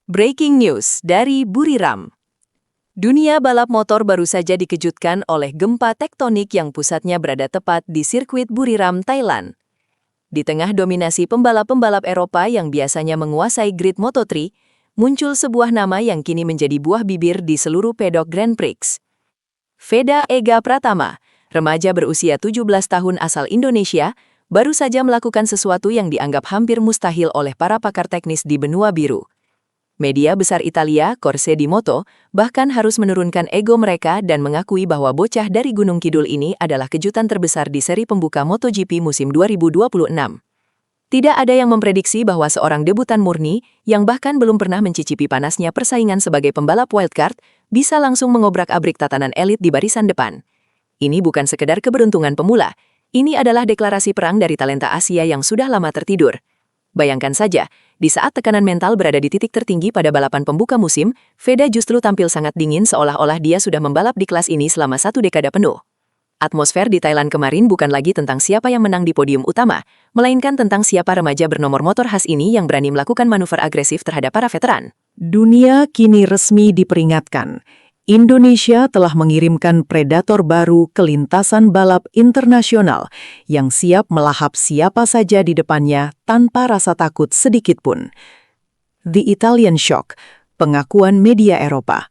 Breaking news dari Buriram. Dunia balap motor baru saja dikejutkan oleh gempa tektonik yang pusatnya berada tepat di sirkuit Buriram, Thailand. Di tengah dominasi pembalap-pembalap Eropa yang biasanya menguasai grid Moto3, muncul sebuah nama yang kini menjadi buah bibir di seluruh pedok Grand Prix. Veda Ega Pratama, remaja berusia 17 tahun asal Indonesia, baru saja melakukan sesuatu yang dianggap hampir mustahil oleh para pakar teknis di benua biru. Media besar Italia, Corse di Moto, bahkan harus menurunkan ego mereka dan mengakui bahwa bocah dari Gunung Kidul ini adalah kejutan terbesar di seri pembuka MotoGP musim 2026. Tidak ada yang memprediksi bahwa seorang debutan murni, yang bahkan belum pernah mencicipi panasnya persaingan sebagai pembalap wildcard, bisa langsung mengobrak-abrik tatanan elit di barisan depan. Ini bukan sekedar keberuntungan pemula, ini adalah deklarasi perang dari talenta Asia yang sudah lama tertidur. Bayangkan saja, di saat tekanan mental berada di titik tertinggi pada balapan pembuka musim, Veda justru tampil sangat dingin seolah-olah dia sudah membalap di kelas ini selama 1 dekade penuh. Atmosfer di Thailand kemarin bukan lagi tentang siapa yang menang di podium utama, melainkan tentang siapa remaja bernomor motor khas ini yang berani melakukan manuver agresif terhadap para veteran. Dunia kini resmi diperingatkan. Indonesia telah mengirimkan predator baru ke lintasan balap internasional yang siap melahap siapa saja di depannya tanpa rasa takut sedikit pun. The Italian Shock, pengakuan media Eropa.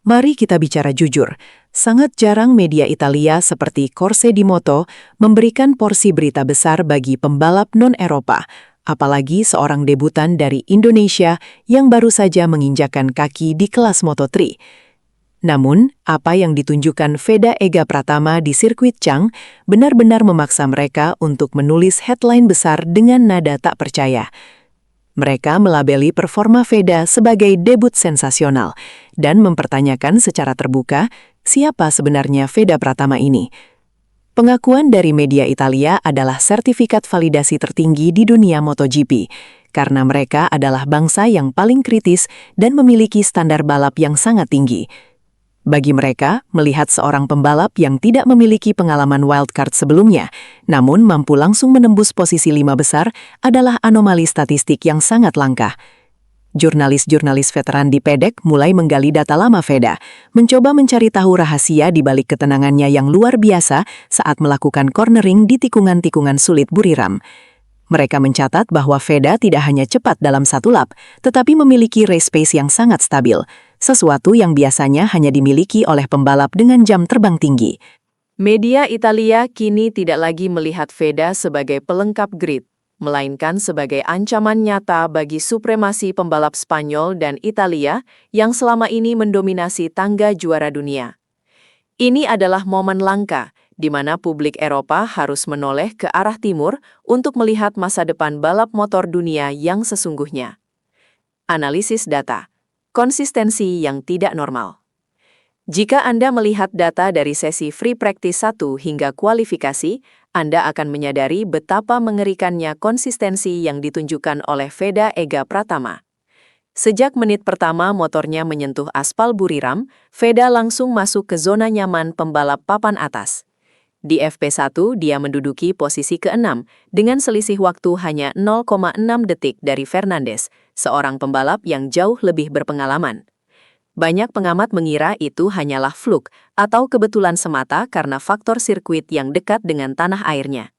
Mari kita bicara jujur, sangat jarang media Italia seperti Corse di Moto memberikan porsi berita besar bagi pembalap non-Eropa, apalagi seorang debutan dari Indonesia yang baru saja menginjakan kaki di kelas Moto3. Namun, apa yang ditunjukkan Veda Ega Pratama di sirkuit Chang benar-benar memaksa mereka untuk menulis headline besar dengan nada tak percaya. Mereka melabeli performa Veda sebagai debut sensasional dan mempertanyakan secara terbuka siapa sebenarnya Veda Pratama ini. Pengakuan dari media Italia adalah sertifikat validasi tertinggi di dunia MotoGP, karena mereka adalah bangsa yang paling kritis dan memiliki standar balap yang sangat tinggi. Bagi mereka, melihat seorang pembalap yang tidak memiliki pengalaman wildcard sebelumnya, namun mampu langsung menembus posisi 5 besar adalah anomali statistik yang sangat langka. Jurnalis-jurnalis veteran di pedek mulai menggali data lama Veda, mencoba mencari tahu rahasia di balik ketenangannya yang luar biasa saat melakukan cornering di tikungan-tikungan sulit Buriram. Mereka mencatat bahwa Veda tidak hanya cepat dalam 1 lap, tetapi memiliki race pace yang sangat stabil, sesuatu yang biasanya hanya dimiliki oleh pembalap dengan jam terbang tinggi. Media Italia kini tidak lagi melihat Veda sebagai pelengkap grid, melainkan sebagai ancaman nyata bagi supremasi pembalap Spanyol dan Italia yang selama ini mendominasi tangga juara dunia. Ini adalah momen langka, di mana publik Eropa harus menoleh ke arah timur untuk melihat masa depan balap motor dunia yang sesungguhnya. Analisis data. Konsistensi yang tidak normal. Jika Anda melihat data dari sesi free practice 1 hingga kualifikasi, Anda akan menyadari betapa mengerikannya konsistensi yang ditunjukkan oleh Veda Ega Pratama. Sejak menit pertama motornya menyentuh aspal Buriram, Veda langsung masuk ke zona nyaman pembalap papan atas. Di FP1, dia menduduki posisi ke-6 dengan selisih waktu hanya 0,6 detik dari Fernandes, seorang pembalap yang jauh lebih berpengalaman. Banyak pengamat mengira itu hanyalah fluk atau kebetulan semata karena faktor sirkuit yang dekat dengan tanah airnya.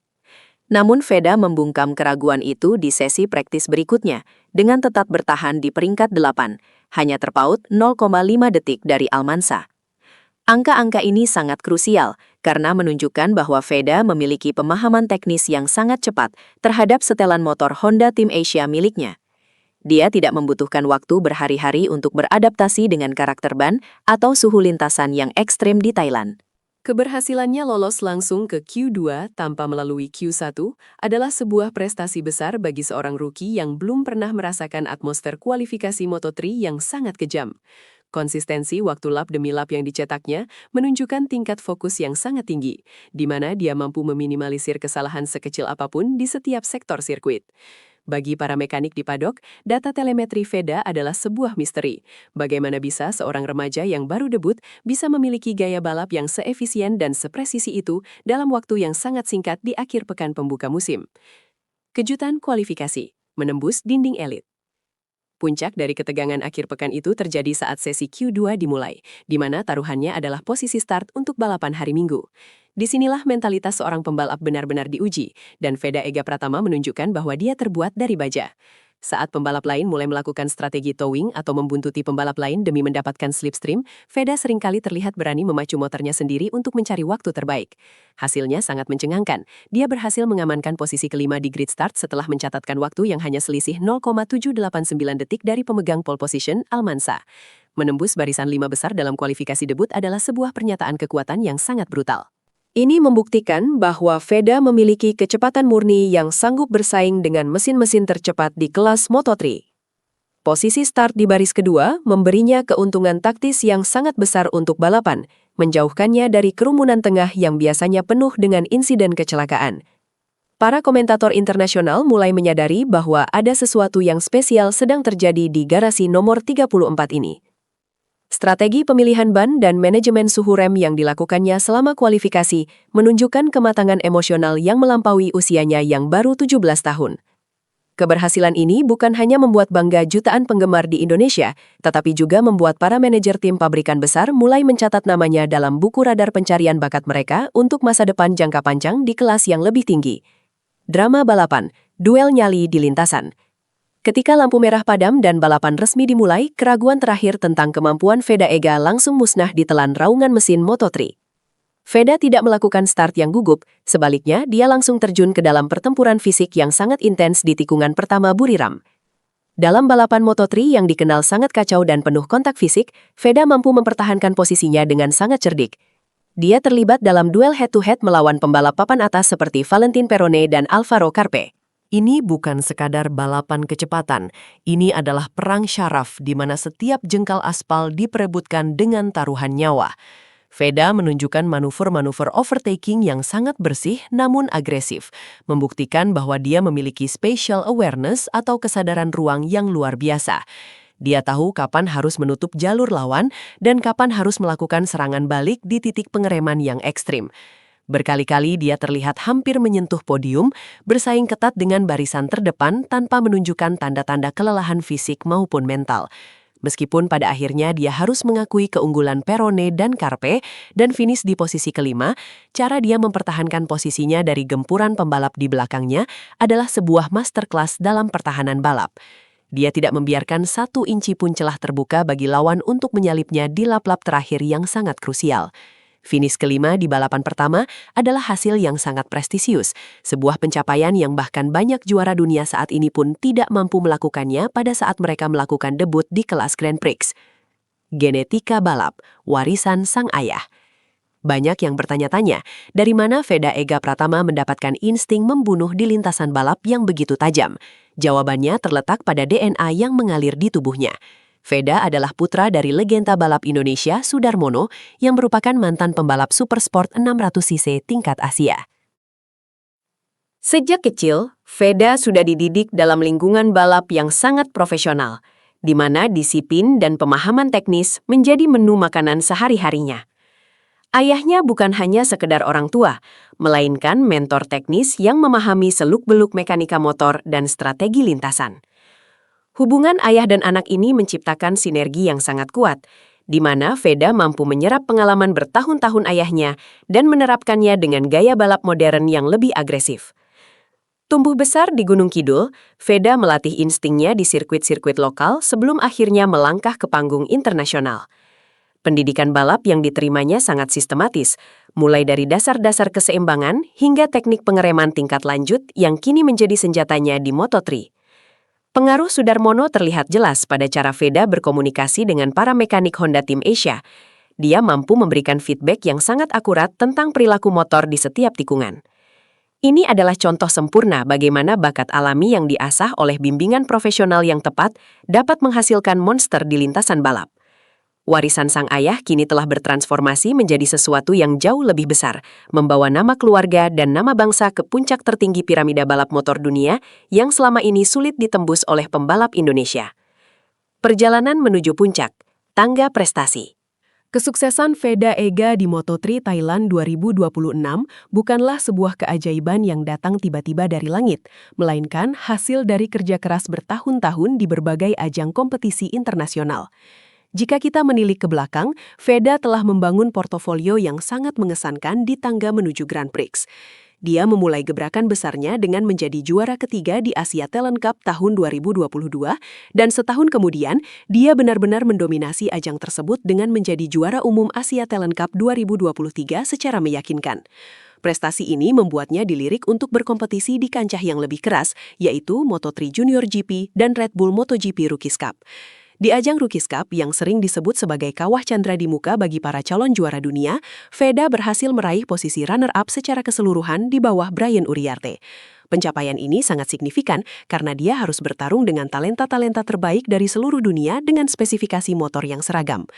Namun Veda membungkam keraguan itu di sesi praktis berikutnya dengan tetap bertahan di peringkat 8, hanya terpaut 0,5 detik dari Almansa. Angka-angka ini sangat krusial karena menunjukkan bahwa Veda memiliki pemahaman teknis yang sangat cepat terhadap setelan motor Honda Tim Asia miliknya. Dia tidak membutuhkan waktu berhari-hari untuk beradaptasi dengan karakter ban atau suhu lintasan yang ekstrem di Thailand. Keberhasilannya lolos langsung ke Q2 tanpa melalui Q1 adalah sebuah prestasi besar bagi seorang rookie yang belum pernah merasakan atmosfer kualifikasi Moto3 yang sangat kejam. Konsistensi waktu lap demi lap yang dicetaknya menunjukkan tingkat fokus yang sangat tinggi, di mana dia mampu meminimalisir kesalahan sekecil apapun di setiap sektor sirkuit. Bagi para mekanik di paddock, data telemetri Veda adalah sebuah misteri. Bagaimana bisa seorang remaja yang baru debut bisa memiliki gaya balap yang seefisien dan sepresisi itu dalam waktu yang sangat singkat di akhir pekan pembuka musim? Kejutan kualifikasi, menembus dinding elit. Puncak dari ketegangan akhir pekan itu terjadi saat sesi Q2 dimulai, di mana taruhannya adalah posisi start untuk balapan hari Minggu. Disinilah mentalitas seorang pembalap benar-benar diuji, dan Veda Ega Pratama menunjukkan bahwa dia terbuat dari baja. Saat pembalap lain mulai melakukan strategi towing atau membuntuti pembalap lain demi mendapatkan slipstream, Veda seringkali terlihat berani memacu motornya sendiri untuk mencari waktu terbaik. Hasilnya sangat mencengangkan. Dia berhasil mengamankan posisi kelima di grid start setelah mencatatkan waktu yang hanya selisih 0,789 detik dari pemegang pole position, Almansa. Menembus barisan 5 besar dalam kualifikasi debut adalah sebuah pernyataan kekuatan yang sangat brutal. Ini membuktikan bahwa Veda memiliki kecepatan murni yang sanggup bersaing dengan mesin-mesin tercepat di kelas Moto3. Posisi start di baris kedua memberinya keuntungan taktis yang sangat besar untuk balapan, menjauhkannya dari kerumunan tengah yang biasanya penuh dengan insiden kecelakaan. Para komentator internasional mulai menyadari bahwa ada sesuatu yang spesial sedang terjadi di garasi nomor 34 ini. Strategi pemilihan ban dan manajemen suhu rem yang dilakukannya selama kualifikasi menunjukkan kematangan emosional yang melampaui usianya yang baru 17 tahun. Keberhasilan ini bukan hanya membuat bangga jutaan penggemar di Indonesia, tetapi juga membuat para manajer tim pabrikan besar mulai mencatat namanya dalam buku radar pencarian bakat mereka untuk masa depan jangka panjang di kelas yang lebih tinggi. Drama balapan, duel nyali di lintasan. Ketika lampu merah padam dan balapan resmi dimulai, keraguan terakhir tentang kemampuan Veda Ega langsung musnah ditelan raungan mesin Moto3. Veda tidak melakukan start yang gugup, sebaliknya dia langsung terjun ke dalam pertempuran fisik yang sangat intens di tikungan pertama Buriram. Dalam balapan Moto3 yang dikenal sangat kacau dan penuh kontak fisik, Veda mampu mempertahankan posisinya dengan sangat cerdik. Dia terlibat dalam duel head-to-head melawan pembalap papan atas seperti Valentin Perone dan Alvaro Carpe. Ini bukan sekadar balapan kecepatan, ini adalah perang syaraf di mana setiap jengkal aspal diperebutkan dengan taruhan nyawa. Veda menunjukkan manuver-manuver overtaking yang sangat bersih namun agresif, membuktikan bahwa dia memiliki spatial awareness atau kesadaran ruang yang luar biasa. Dia tahu kapan harus menutup jalur lawan dan kapan harus melakukan serangan balik di titik pengereman yang ekstrim. Berkali-kali dia terlihat hampir menyentuh podium, bersaing ketat dengan barisan terdepan tanpa menunjukkan tanda-tanda kelelahan fisik maupun mental. Meskipun pada akhirnya dia harus mengakui keunggulan Perone dan Carpe dan finish di posisi kelima, cara dia mempertahankan posisinya dari gempuran pembalap di belakangnya adalah sebuah masterclass dalam pertahanan balap. Dia tidak membiarkan 1 inci pun celah terbuka bagi lawan untuk menyalipnya di lap-lap terakhir yang sangat krusial. Finish kelima di balapan pertama adalah hasil yang sangat prestisius, sebuah pencapaian yang bahkan banyak juara dunia saat ini pun tidak mampu melakukannya pada saat mereka melakukan debut di kelas Grand Prix. Genetika balap, warisan sang ayah. Banyak yang bertanya-tanya, dari mana Veda Ega Pratama mendapatkan insting membunuh di lintasan balap yang begitu tajam? Jawabannya terletak pada DNA yang mengalir di tubuhnya. Veda adalah putra dari legenda balap Indonesia, Sudarmono, yang merupakan mantan pembalap supersport 600cc tingkat Asia. Sejak kecil, Veda sudah dididik dalam lingkungan balap yang sangat profesional, di mana disiplin dan pemahaman teknis menjadi menu makanan sehari-harinya. Ayahnya bukan hanya sekedar orang tua, melainkan mentor teknis yang memahami seluk-beluk mekanika motor dan strategi lintasan. Hubungan ayah dan anak ini menciptakan sinergi yang sangat kuat, di mana Veda mampu menyerap pengalaman bertahun-tahun ayahnya dan menerapkannya dengan gaya balap modern yang lebih agresif. Tumbuh besar di Gunung Kidul, Veda melatih instingnya di sirkuit-sirkuit lokal sebelum akhirnya melangkah ke panggung internasional. Pendidikan balap yang diterimanya sangat sistematis, mulai dari dasar-dasar keseimbangan hingga teknik pengereman tingkat lanjut yang kini menjadi senjatanya di Moto3. Pengaruh Sudarmono terlihat jelas pada cara Veda berkomunikasi dengan para mekanik Honda Tim Asia. Dia mampu memberikan feedback yang sangat akurat tentang perilaku motor di setiap tikungan. Ini adalah contoh sempurna bagaimana bakat alami yang diasah oleh bimbingan profesional yang tepat dapat menghasilkan monster di lintasan balap. Warisan sang ayah kini telah bertransformasi menjadi sesuatu yang jauh lebih besar, membawa nama keluarga dan nama bangsa ke puncak tertinggi piramida balap motor dunia yang selama ini sulit ditembus oleh pembalap Indonesia. Perjalanan menuju puncak, tangga prestasi. Kesuksesan Veda Ega di Moto3 Thailand 2026 bukanlah sebuah keajaiban yang datang tiba-tiba dari langit, melainkan hasil dari kerja keras bertahun-tahun di berbagai ajang kompetisi internasional. Jika kita menilik ke belakang, Veda telah membangun portofolio yang sangat mengesankan di tangga menuju Grand Prix. Dia memulai gebrakan besarnya dengan menjadi juara ketiga di Asia Talent Cup tahun 2022, dan setahun kemudian, dia benar-benar mendominasi ajang tersebut dengan menjadi juara umum Asia Talent Cup 2023 secara meyakinkan. Prestasi ini membuatnya dilirik untuk berkompetisi di kancah yang lebih keras, yaitu Moto3 Junior GP dan Red Bull MotoGP Rookies Cup. Di ajang Rookies Cup yang sering disebut sebagai kawah candra di muka bagi para calon juara dunia, Veda berhasil meraih posisi runner-up secara keseluruhan di bawah Brian Uriarte. Pencapaian ini sangat signifikan karena dia harus bertarung dengan talenta-talenta terbaik dari seluruh dunia dengan spesifikasi motor yang seragam.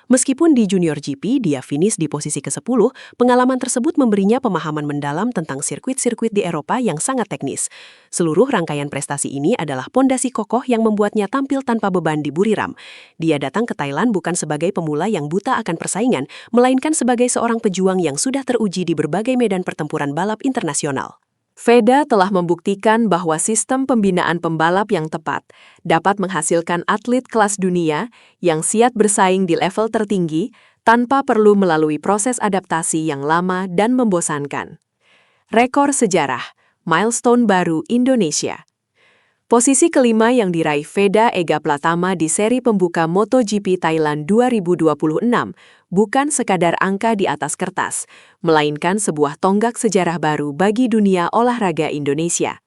Meskipun di Junior GP dia finish di posisi ke-10, pengalaman tersebut memberinya pemahaman mendalam tentang sirkuit-sirkuit di Eropa yang sangat teknis. Seluruh rangkaian prestasi ini adalah pondasi kokoh yang membuatnya tampil tanpa beban di Buriram. Dia datang ke Thailand bukan sebagai pemula yang buta akan persaingan, melainkan sebagai seorang pejuang yang sudah teruji di berbagai medan pertempuran balap internasional. Veda telah membuktikan bahwa sistem pembinaan pembalap yang tepat dapat menghasilkan atlet kelas dunia yang siap bersaing di level tertinggi tanpa perlu melalui proses adaptasi yang lama dan membosankan. Rekor sejarah, milestone baru Indonesia. Posisi kelima yang diraih Veda Ega Pratama di seri pembuka MotoGP Thailand 2026 bukan sekadar angka di atas kertas, melainkan sebuah tonggak sejarah baru bagi dunia olahraga Indonesia.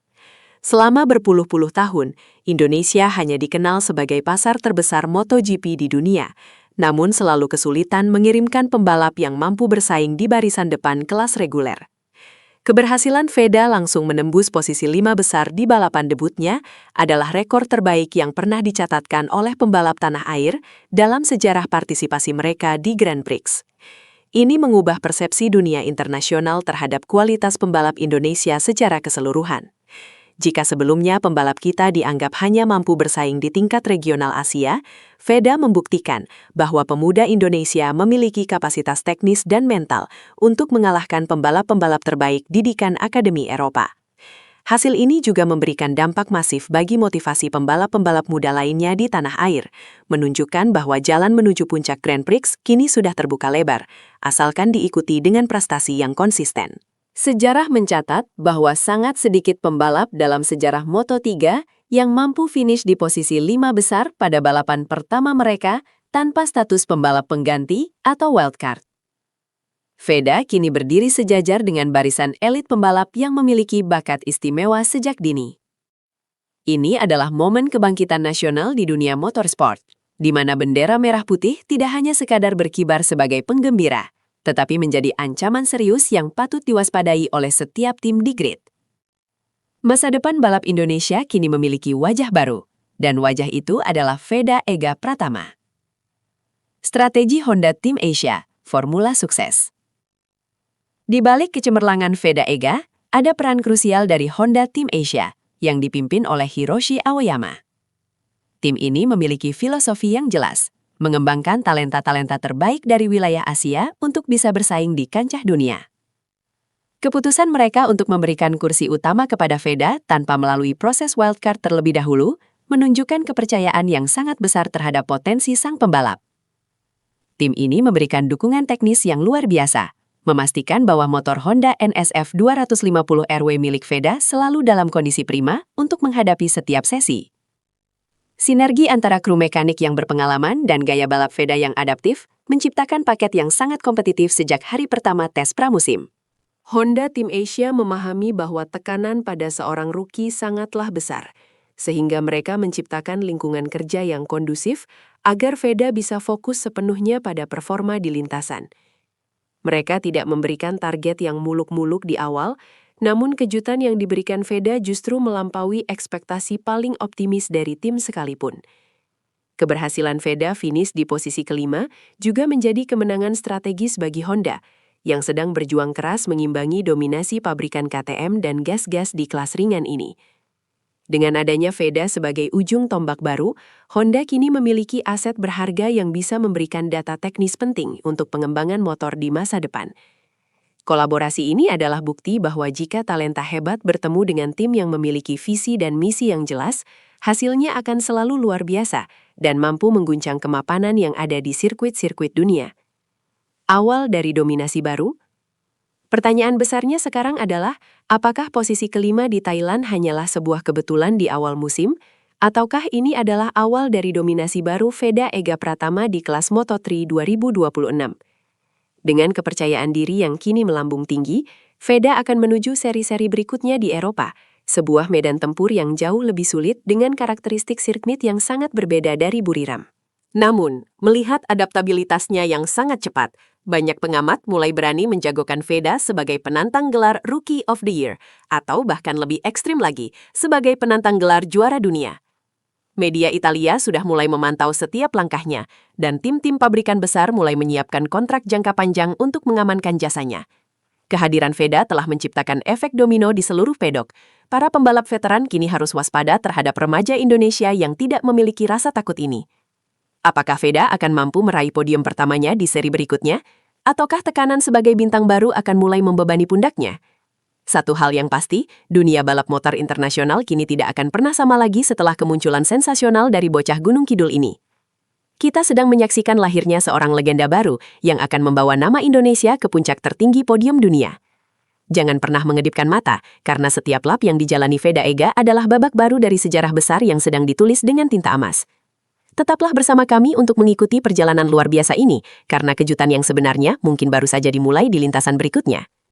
Selama berpuluh-puluh tahun, Indonesia hanya dikenal sebagai pasar terbesar MotoGP di dunia, namun selalu kesulitan mengirimkan pembalap yang mampu bersaing di barisan depan kelas reguler. Keberhasilan Veda langsung menembus posisi 5 besar di balapan debutnya adalah rekor terbaik yang pernah dicatatkan oleh pembalap tanah air dalam sejarah partisipasi mereka di Grand Prix. Ini mengubah persepsi dunia internasional terhadap kualitas pembalap Indonesia secara keseluruhan. Jika sebelumnya pembalap kita dianggap hanya mampu bersaing di tingkat regional Asia, Veda membuktikan bahwa pemuda Indonesia memiliki kapasitas teknis dan mental untuk mengalahkan pembalap-pembalap terbaik didikan Akademi Eropa. Hasil ini juga memberikan dampak masif bagi motivasi pembalap-pembalap muda lainnya di tanah air, menunjukkan bahwa jalan menuju puncak Grand Prix kini sudah terbuka lebar, asalkan diikuti dengan prestasi yang konsisten. Sejarah mencatat bahwa sangat sedikit pembalap dalam sejarah Moto3 yang mampu finish di posisi 5 besar pada balapan pertama mereka tanpa status pembalap pengganti atau wildcard. Veda kini berdiri sejajar dengan barisan elit pembalap yang memiliki bakat istimewa sejak dini. Ini adalah momen kebangkitan nasional di dunia motorsport, di mana bendera merah putih tidak hanya sekadar berkibar sebagai penggembira, tetapi menjadi ancaman serius yang patut diwaspadai oleh setiap tim di grid. Masa depan balap Indonesia kini memiliki wajah baru, dan wajah itu adalah Veda Ega Pratama. Strategi Honda Team Asia, formula sukses. Di balik kecemerlangan Veda Ega, ada peran krusial dari Honda Team Asia yang dipimpin oleh Hiroshi Aoyama. Tim ini memiliki filosofi yang jelas, mengembangkan talenta-talenta terbaik dari wilayah Asia untuk bisa bersaing di kancah dunia. Keputusan mereka untuk memberikan kursi utama kepada Veda tanpa melalui proses wildcard terlebih dahulu menunjukkan kepercayaan yang sangat besar terhadap potensi sang pembalap. Tim ini memberikan dukungan teknis yang luar biasa, memastikan bahwa motor Honda NSF 250 RW milik Veda selalu dalam kondisi prima untuk menghadapi setiap sesi. Sinergi antara kru mekanik yang berpengalaman dan gaya balap Veda yang adaptif menciptakan paket yang sangat kompetitif sejak hari pertama tes pramusim. Honda Team Asia memahami bahwa tekanan pada seorang rookie sangatlah besar, sehingga mereka menciptakan lingkungan kerja yang kondusif agar Veda bisa fokus sepenuhnya pada performa di lintasan. Mereka tidak memberikan target yang muluk-muluk di awal, namun kejutan yang diberikan Veda justru melampaui ekspektasi paling optimis dari tim sekalipun. Keberhasilan Veda finish di posisi kelima juga menjadi kemenangan strategis bagi Honda, yang sedang berjuang keras mengimbangi dominasi pabrikan KTM dan gas-gas di kelas ringan ini. Dengan adanya Veda sebagai ujung tombak baru, Honda kini memiliki aset berharga yang bisa memberikan data teknis penting untuk pengembangan motor di masa depan. Kolaborasi ini adalah bukti bahwa jika talenta hebat bertemu dengan tim yang memiliki visi dan misi yang jelas, hasilnya akan selalu luar biasa dan mampu mengguncang kemapanan yang ada di sirkuit-sirkuit dunia. Awal dari dominasi baru? Pertanyaan besarnya sekarang adalah, apakah posisi kelima di Thailand hanyalah sebuah kebetulan di awal musim, ataukah ini adalah awal dari dominasi baru Veda Ega Pratama di kelas Moto3 2026? Dengan kepercayaan diri yang kini melambung tinggi, Veda akan menuju seri-seri berikutnya di Eropa, sebuah medan tempur yang jauh lebih sulit dengan karakteristik sirkuit yang sangat berbeda dari Buriram. Namun, melihat adaptabilitasnya yang sangat cepat, banyak pengamat mulai berani menjagokan Veda sebagai penantang gelar Rookie of the Year, atau bahkan lebih ekstrim lagi, sebagai penantang gelar juara dunia. Media Italia sudah mulai memantau setiap langkahnya, dan tim-tim pabrikan besar mulai menyiapkan kontrak jangka panjang untuk mengamankan jasanya. Kehadiran Veda telah menciptakan efek domino di seluruh pedok. Para pembalap veteran kini harus waspada terhadap remaja Indonesia yang tidak memiliki rasa takut ini. Apakah Veda akan mampu meraih podium pertamanya di seri berikutnya? Ataukah tekanan sebagai bintang baru akan mulai membebani pundaknya? Satu hal yang pasti, dunia balap motor internasional kini tidak akan pernah sama lagi setelah kemunculan sensasional dari bocah Gunung Kidul ini. Kita sedang menyaksikan lahirnya seorang legenda baru yang akan membawa nama Indonesia ke puncak tertinggi podium dunia. Jangan pernah mengedipkan mata, karena setiap lap yang dijalani Veda Ega adalah babak baru dari sejarah besar yang sedang ditulis dengan tinta emas. Tetaplah bersama kami untuk mengikuti perjalanan luar biasa ini, karena kejutan yang sebenarnya mungkin baru saja dimulai di lintasan berikutnya.